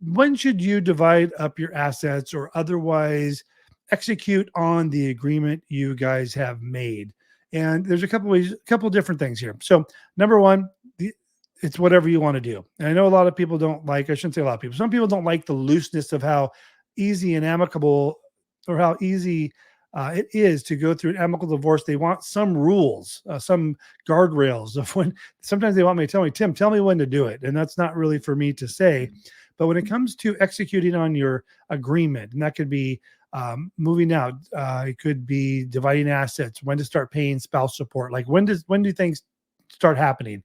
when should you divide up your assets or otherwise execute on the agreement you guys have made? And there's a couple ways, a couple different things here. So number one, it's whatever you want to do. And I know a lot of people don't like, I shouldn't say a lot of people, some people don't like the looseness of how easy and amicable, or how easy it is to go through an amicable divorce. They want some rules, some guardrails of when. Sometimes they want me to tell me, Tim, tell me when to do it. And that's not really for me to say. But when it comes to executing on your agreement, and that could be moving out, it could be dividing assets, when to start paying spouse support, like when do things start happening?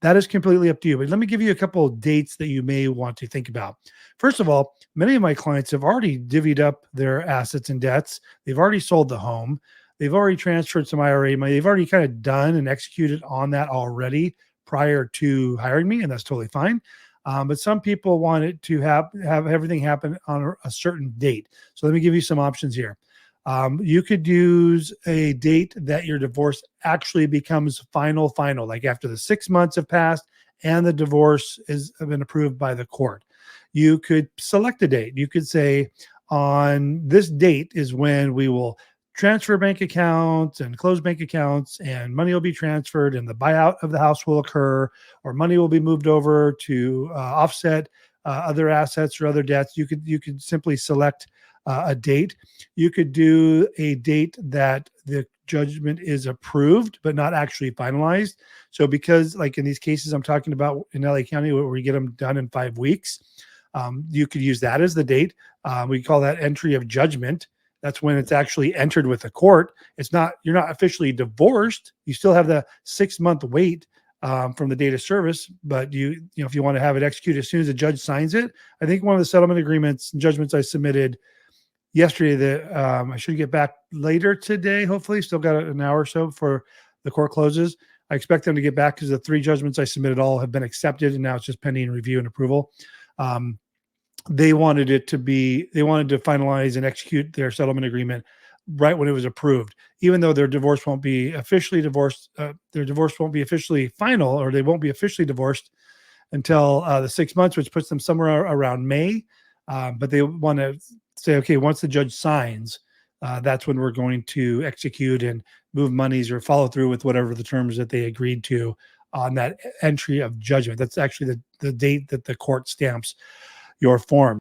That is completely up to you. But let me give you a couple of dates that you may want to think about. First of all, many of my clients have already divvied up their assets and debts. They've already sold the home. They've already transferred some IRA money. They've already kind of done and executed on that already prior to hiring me, and that's totally fine. But some people want it to have everything happen on a certain date. So let me give you some options here. You could use a date that your divorce actually becomes final, like after the 6 months have passed and the divorce has been approved by the court. You could select a date. You could say, on this date is when we will transfer bank accounts and close bank accounts, and money will be transferred and the buyout of the house will occur, or money will be moved over to offset other assets or other debts. You could simply select a date. You could do a date that the judgment is approved but not actually finalized. So because, like in these cases I'm talking about in LA County, where we get them done in 5 weeks, you could use that as the date. We call that entry of judgment. That's when it's actually entered with the court. You're not officially divorced. You still have the 6-month wait from the date of service, but if you want to have it executed as soon as the judge signs it. I think one of the settlement agreements and judgments I submitted yesterday that I should get back later today, hopefully. Still got an hour or so before the court closes. I expect them to get back because the 3 judgments I submitted all have been accepted, and now it's just pending review and approval. They wanted to finalize and execute their settlement agreement right when it was approved, even though their divorce won't be officially divorced. Their divorce won't be officially final, or they won't be officially divorced until the 6 months, which puts them somewhere around May. But they want to say, okay, once the judge signs, that's when we're going to execute and move monies or follow through with whatever the terms that they agreed to on that entry of judgment. That's actually the date that the court stamps your form.